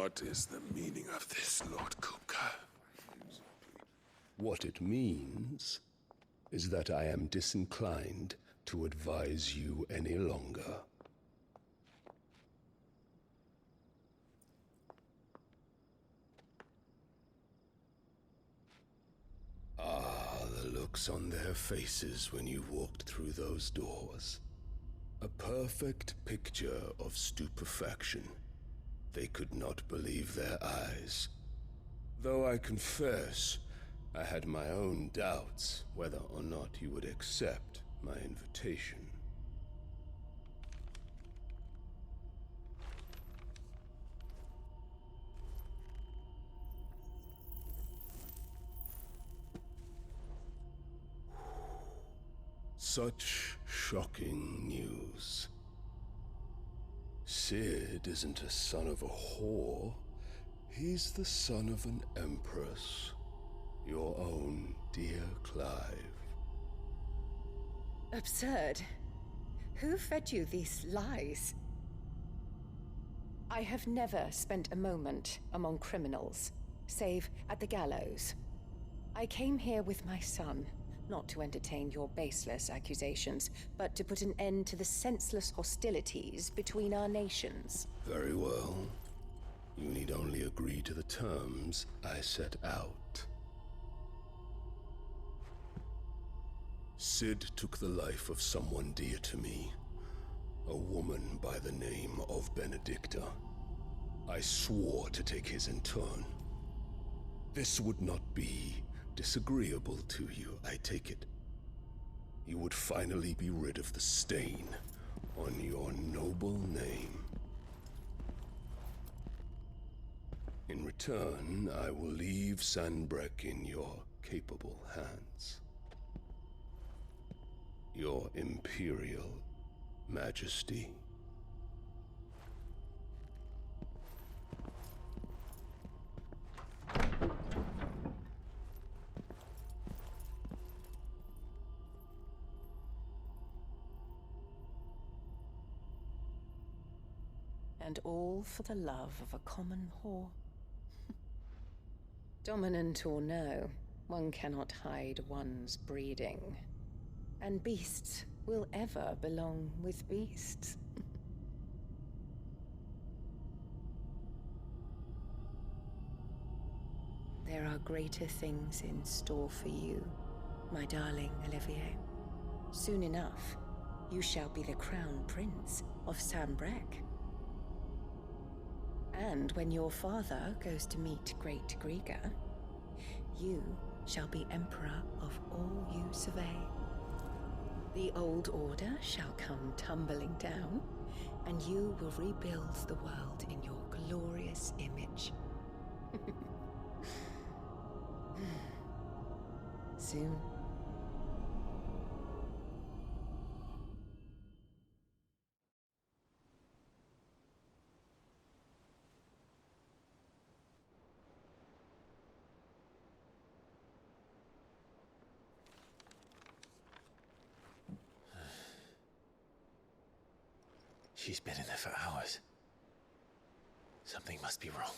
What is the meaning of this, Lord Kupka? What it means is that I am disinclined to advise you any longer. Ah, the looks on their faces when you walked through those doors. A perfect picture of stupefaction. They could not believe their eyes. Though I confess, I had my own doubts whether or not you would accept my invitation. Such shocking news. Sid isn't a son of a whore. He's the son of an empress. Your own dear Clive. Absurd. Who fed you these lies? I have never spent a moment among criminals, save at the gallows. I came here with my son, not to entertain your baseless accusations, but to put an end to the senseless hostilities between our nations. Very well. You need only agree to the terms I set out. Sid took the life of someone dear to me, a woman by the name of Benedicta. I swore to take his in turn. This would not be disagreeable to you, I take it. You would finally be rid of the stain on your noble name. In return, I will leave Sanbreque in your capable hands. Your Imperial Majesty. And all for the love of a common whore. Dominant or no, one cannot hide one's breeding. And beasts will ever belong with beasts. There are greater things in store for you, my darling Olivier. Soon enough, you shall be the crown prince of Sanbreque. And when your father goes to meet Great Griga, you shall be emperor of all you survey. The old order shall come tumbling down, and you will rebuild the world in your glorious image. Soon. She's been in there for hours. Something must be wrong.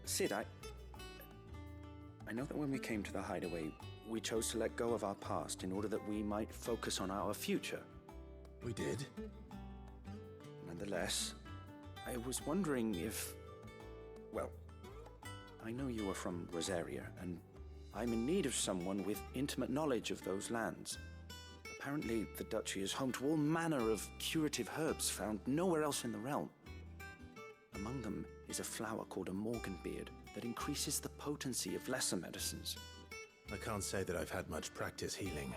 Sid, I know that when we came to the hideaway, we chose to let go of our past in order that we might focus on our future. We did? Nonetheless, I was wondering if... well, I know you are from Rosaria, and I'm in need of someone with intimate knowledge of those lands. Apparently, the duchy is home to all manner of curative herbs found nowhere else in the realm. Among them is a flower called a morganbeard that increases the potency of lesser medicines. I can't say that I've had much practice healing.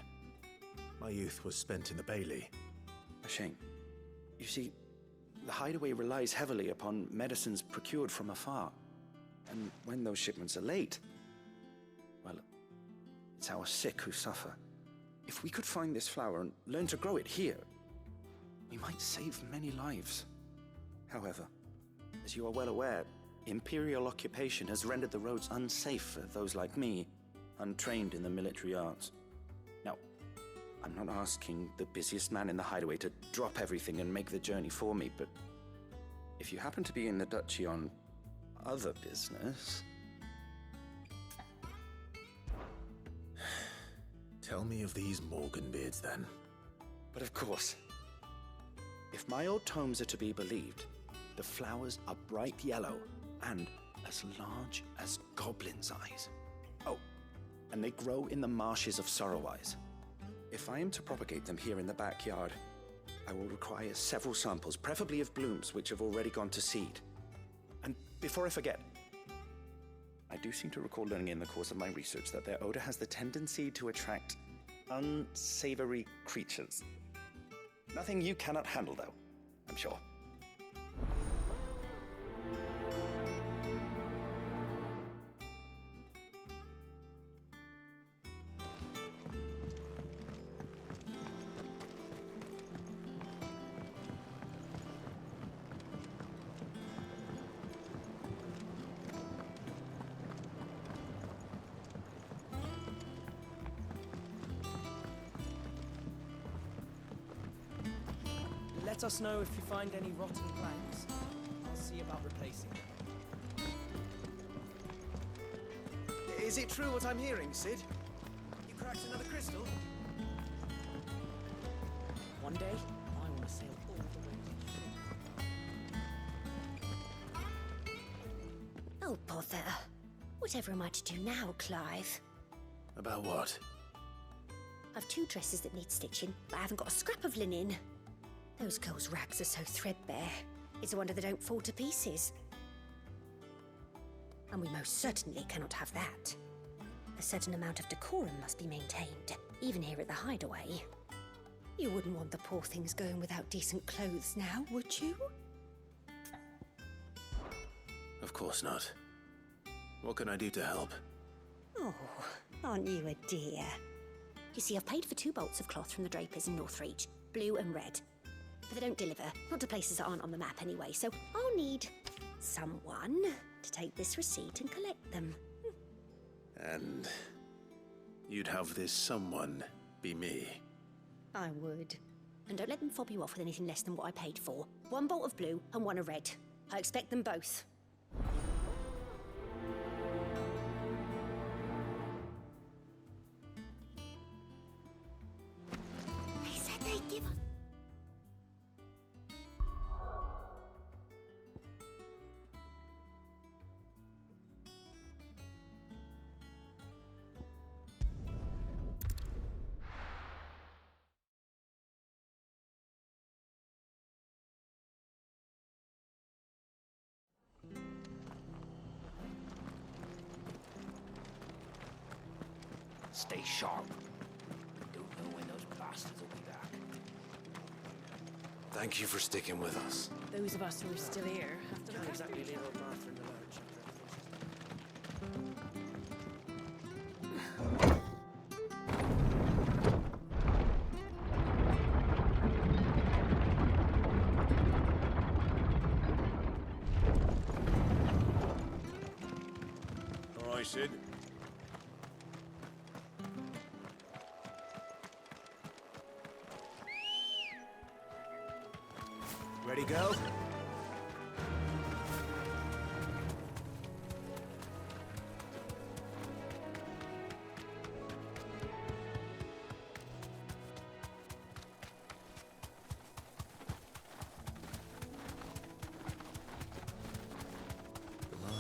My youth was spent in the Bailey. A shame. You see, the hideaway relies heavily upon medicines procured from afar. And when those shipments are late, well, it's our sick who suffer. If we could find this flower and learn to grow it here, we might save many lives. However, as you are well aware, Imperial occupation has rendered the roads unsafe for those like me, untrained in the military arts. Now, I'm not asking the busiest man in the hideaway to drop everything and make the journey for me, but if you happen to be in the duchy on other business... Tell me of these morganbeards, then. But of course. If my old tomes are to be believed, the flowers are bright yellow and as large as goblins' eyes. Oh, and they grow in the marshes of Sorrowise. If I am to propagate them here in the backyard, I will require several samples, preferably of blooms which have already gone to seed. And before I forget, I do seem to recall learning in the course of my research that their odor has the tendency to attract unsavory creatures. Nothing you cannot handle, though, I'm sure. Let us know if you find any rotten planks. I'll see about replacing them. Is it true what I'm hearing, Sid? You cracked another crystal? One day, I want to sail all the way to the ship. Oh, bother. Whatever am I to do now, Clive? About what? I've 2 dresses that need stitching, but I haven't got a scrap of linen. Those girls' rags are so threadbare. It's a wonder they don't fall to pieces. And we most certainly cannot have that. A certain amount of decorum must be maintained, even here at the hideaway. You wouldn't want the poor things going without decent clothes now, would you? Of course not. What can I do to help? Oh, aren't you a dear? You see, I've paid for 2 bolts of cloth from the drapers in Northreach, blue and red. But they don't deliver, not to places that aren't on the map anyway, so I'll need someone to take this receipt and collect them. And you'd have this someone be me? I would. And don't let them fob you off with anything less than what I paid for. 1 bolt of blue and 1 of red. I expect them both. They said they'd give us... Stay sharp. Don't know when those bastards will be back. Thank you for sticking with us. Those of us who are still here have to Can't look exactly after each leave other. old Martha in the lurch after everything. All right, Sid. Ready, go?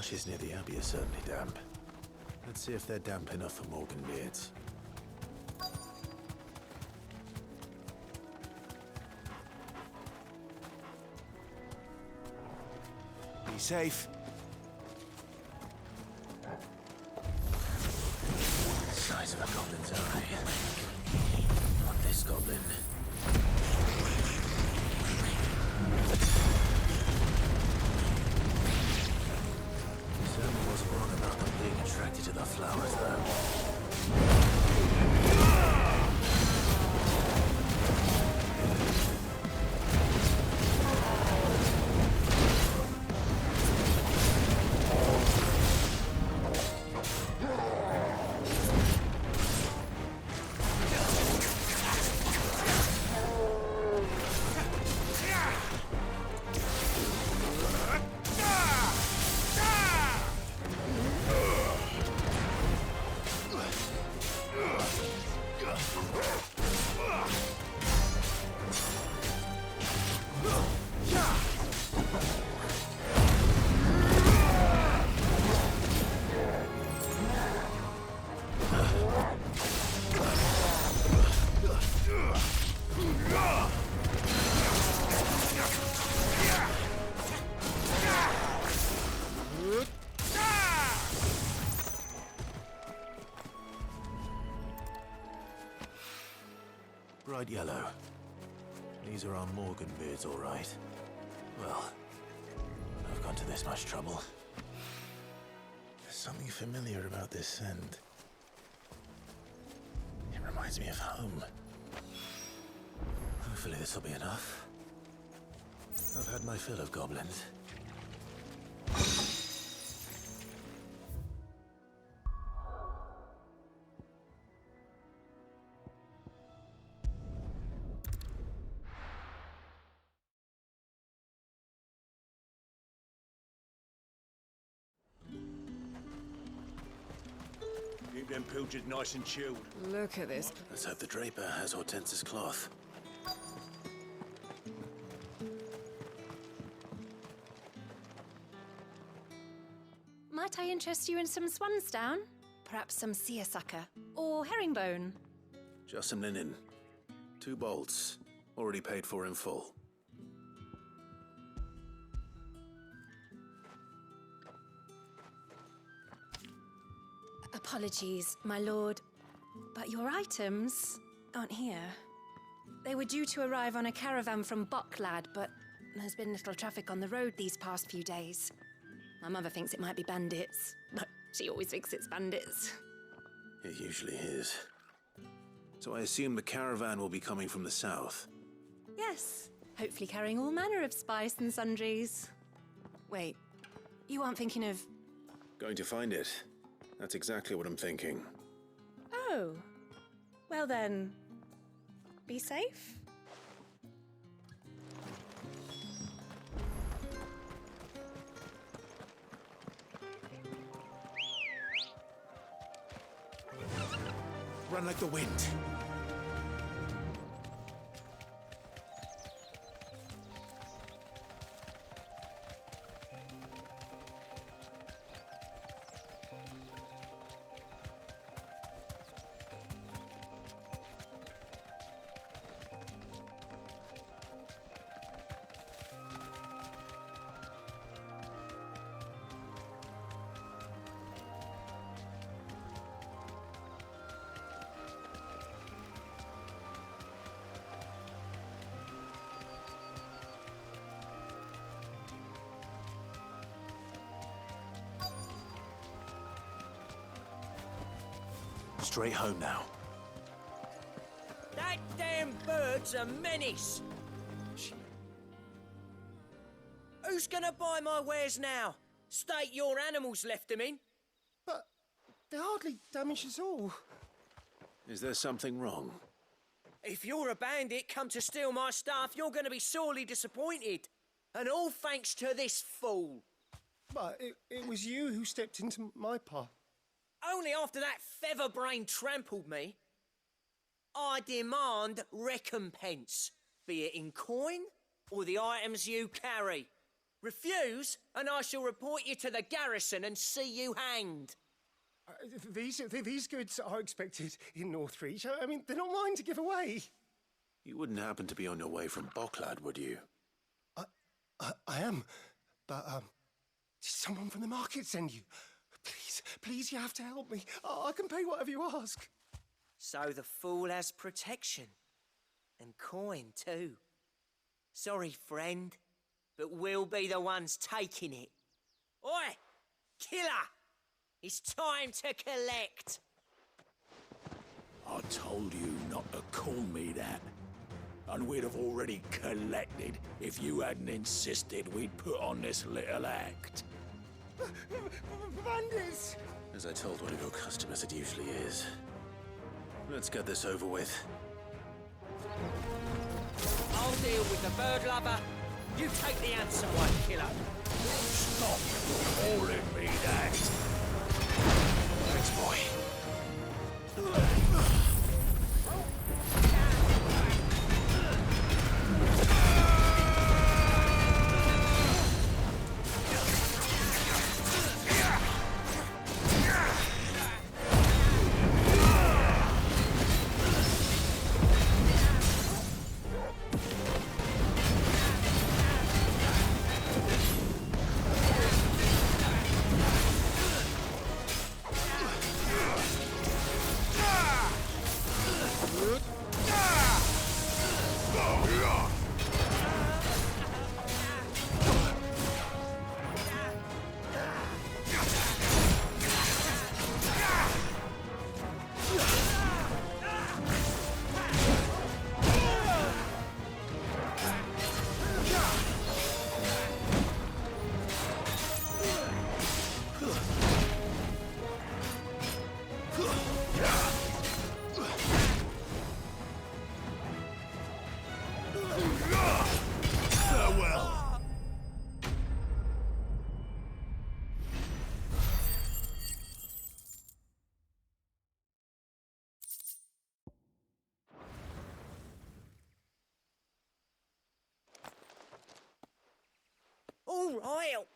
marshes near the Abbey are certainly damp. Let's see if they're damp enough for Morgan beards. Be safe. Size of a goblin's eye. Not this goblin. Certainly wasn't wrong about them being attracted to the flowers, though. Bright yellow. These are our Morgan beards, all right. Well, I've gone to this much trouble. There's something familiar about this scent. It reminds me of home. Hopefully this will be enough. I've had my fill of goblins. Keep them pilchards nice and chilled. Look at this. Let's hope the draper has Hortense's cloth. Might I interest you in some swansdown? Perhaps some seersucker or herringbone? Just some linen. 2 bolts. Already paid for in full. Apologies, my lord, but your items aren't here. They were due to arrive on a caravan from Bocklad, but there's been little traffic on the road these past few days. My mother thinks it might be bandits, but she always thinks it's bandits. It usually is. So I assume the caravan will be coming from the south. Yes, hopefully carrying all manner of spice and sundries. Wait, you aren't thinking of... Going to find it. That's exactly what I'm thinking. Oh, well then, be safe. Run like the wind. Straight home now. That damn bird's a menace! Who's gonna buy my wares now? State your animals left them in? But they hardly damage us all. Is there something wrong? If you're a bandit come to steal my stuff, you're gonna be sorely disappointed. And all thanks to this fool. But it was you who stepped into my path. Only after that featherbrain trampled me. I demand recompense, be it in coin or the items you carry. Refuse, and I shall report you to the garrison and see you hanged. These goods are expected in Northreach. I mean, they're not mine to give away. You wouldn't happen to be on your way from Bocklad, would you? I am, but did someone from the market send you? Please, you have to help me. I can pay whatever you ask. So the fool has protection. And coin, too. Sorry, friend, but we'll be the ones taking it. Oi! Killer! It's time to collect! I told you not to call me that. And we'd have already collected if you hadn't insisted we'd put on this little act. Bandits! As I told one of your customers, it usually is. Let's get this over with. I'll deal with the bird lover. You take the answer one, killer. Stop calling me that. Thanks, boy.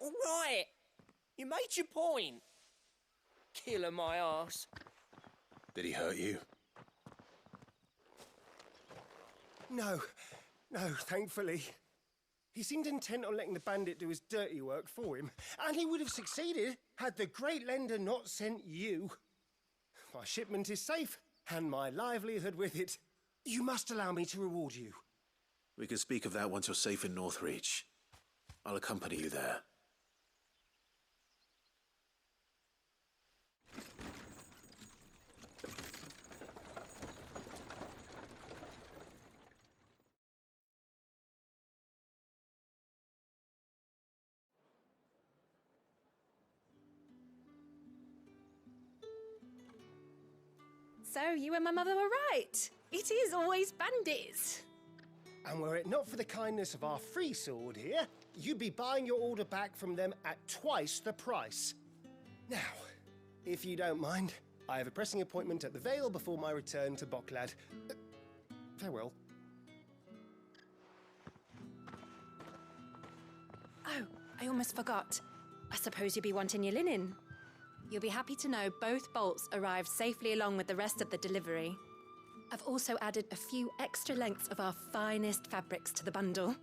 All right. You made your point. Killer my ass. Did he hurt you? No, thankfully. He seemed intent on letting the bandit do his dirty work for him, and he would have succeeded had the great lender not sent you. My shipment is safe, and my livelihood with it. You must allow me to reward you. We can speak of that once you're safe in Northreach. I'll accompany you there. So you and my mother were right. It is always bandits. And were it not for the kindness of our free sword here, you'd be buying your order back from them at twice the price. Now, if you don't mind, I have a pressing appointment at the Vale before my return to Bocklad. Farewell. Oh, I almost forgot. I suppose you'll be wanting your linen. You'll be happy to know both bolts arrived safely along with the rest of the delivery. I've also added a few extra lengths of our finest fabrics to the bundle.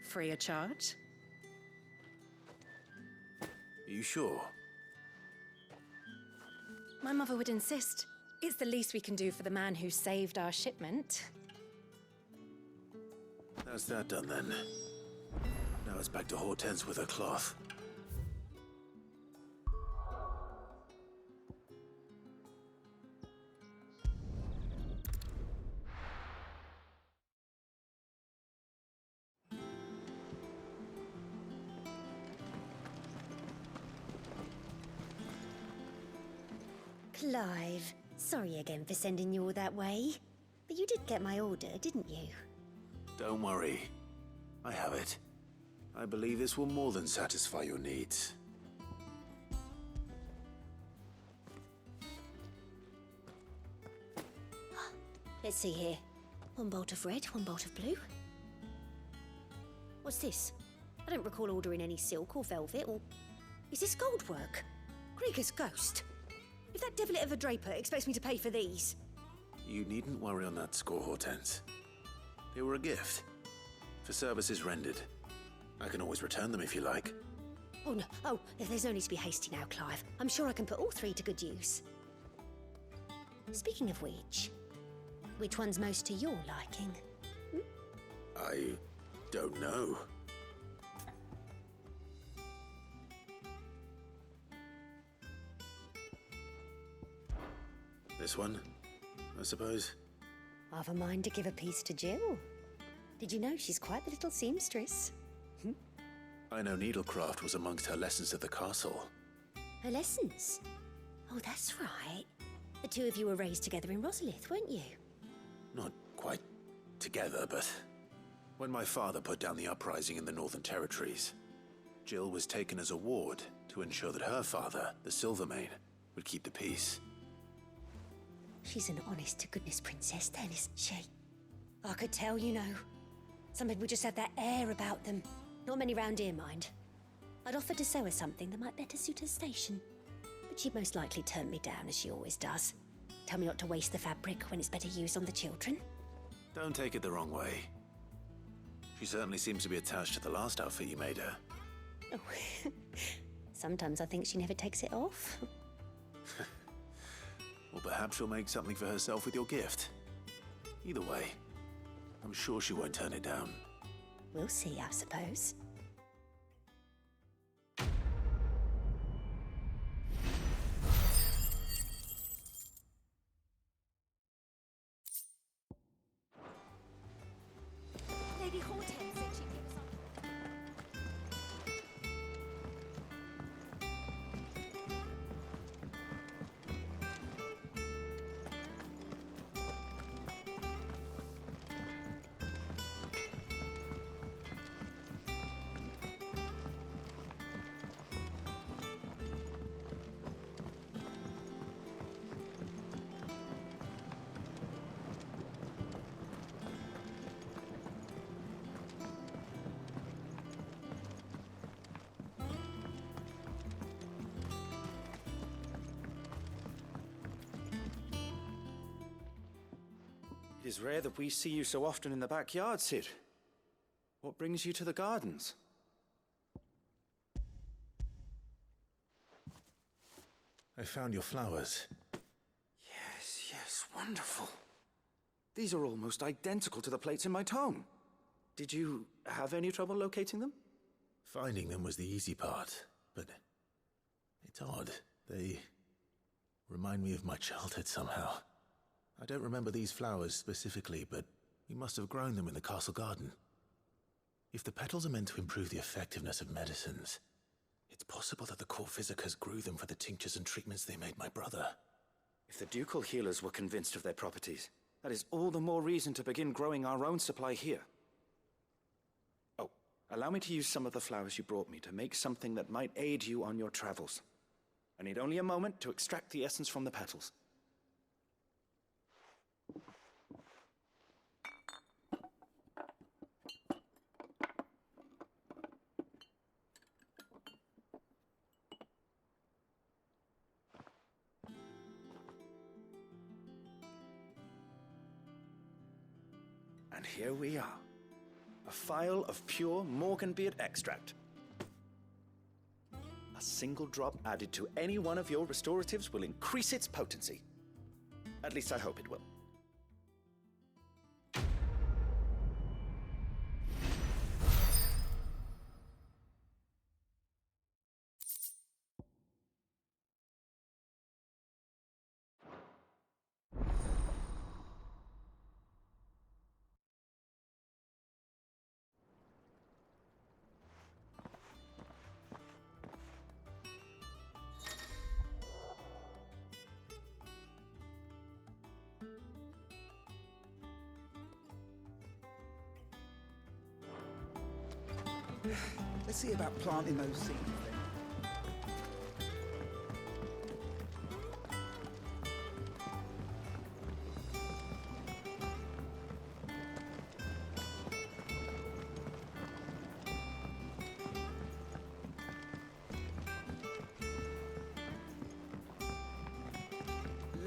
Free of charge. Are you sure? My mother would insist. It's the least we can do for the man who saved our shipment. That's that done then. Now it's back to Hortense with her cloth. Clive, sorry again for sending you all that way. But you did get my order, didn't you? Don't worry. I have it. I believe this will more than satisfy your needs. Let's see here. One bolt of red, one bolt of blue. What's this? I don't recall ordering any silk or velvet or... Is this gold work? Krieger's ghost. If that devilet of a draper expects me to pay for these... You needn't worry on that score, Hortense. They were a gift. For services rendered. I can always return them if you like. Oh, no. Oh, there's no need to be hasty now, Clive. I'm sure I can put all three to good use. Speaking of which one's most to your liking? I don't know. This one, I suppose. I've a mind to give a piece to Jill. Did you know she's quite the little seamstress? I know needlecraft was amongst her lessons at the castle. Her lessons? Oh, that's right. The two of you were raised together in Rosalith, weren't you? Not quite together, but when my father put down the uprising in the Northern Territories, Jill was taken as a ward to ensure that her father, the Silvermane, would keep the peace. She's an honest-to-goodness princess then, isn't she? I could tell, you know. Some people just have that air about them. Not many round here, mind. I'd offered to sew her something that might better suit her station. But she'd most likely turn me down, as she always does. Tell me not to waste the fabric when it's better used on the children. Don't take it the wrong way. She certainly seems to be attached to the last outfit you made her. Oh. Sometimes I think she never takes it off. Or perhaps she'll make something for herself with your gift. Either way, I'm sure she won't turn it down. We'll see, I suppose. Lady Hortense said she'd give us on... It is rare that we see you so often in the backyard, Sid. What brings you to the gardens? I found your flowers. Yes, wonderful. These are almost identical to the plates in my tome. Did you have any trouble locating them? Finding them was the easy part, but it's odd. They remind me of my childhood somehow. I don't remember these flowers specifically, but we must have grown them in the castle garden. If the petals are meant to improve the effectiveness of medicines, it's possible that the court physicers grew them for the tinctures and treatments they made my brother. If the ducal healers were convinced of their properties, that is all the more reason to begin growing our own supply here. Oh, allow me to use some of the flowers you brought me to make something that might aid you on your travels. I need only a moment to extract the essence from the petals. And here we are. A phial of pure Morganbeard extract. A single drop added to any one of your restoratives will increase its potency. At least I hope it will. Let's see about planting those seeds then.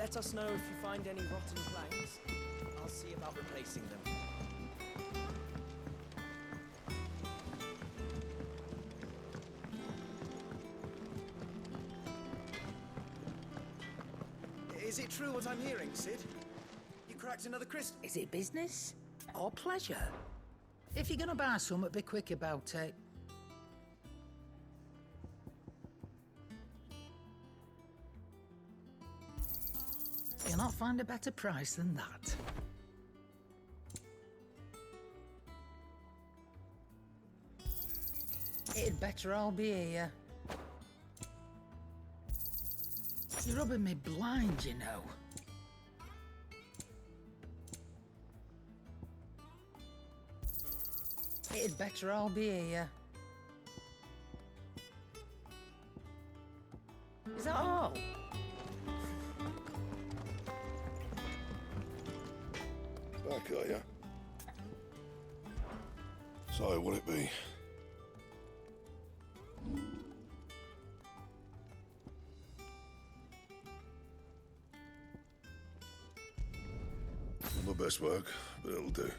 Let us know if you find any rotten planks. I'll see about replacing them. Is it true what I'm hearing, Sid? You cracked another crystal? Is it business or pleasure? If you're gonna buy something, be quick about it. You'll not find a better price than that. It'd better all be here. You're rubbing me blind, you know. It'd better all be here. Is that all? Back, are you? So, will it be? Not my best work, but it'll do.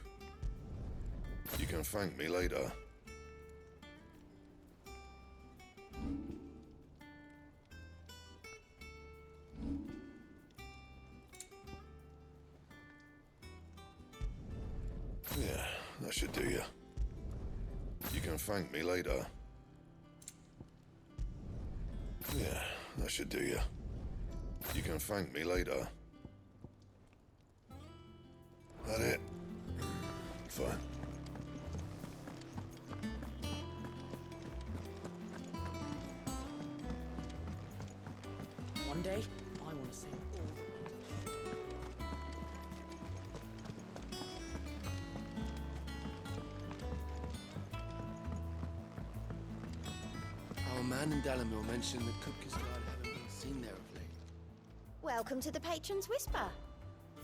You can thank me later. Yeah, that should do you. You can thank me later. Yeah, that should do you. You can thank me later. That it? Fine. One day, I want to sing all. Our man in Dalamil mentioned that Cook Guard haven't been seen there of late. Welcome to the Patron's Whisper.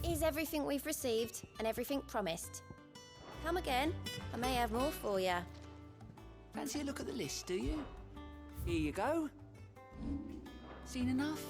Is everything we've received and everything promised? Come again. I may have more for you. Fancy a look at the list, do you? Here you go. Seen enough?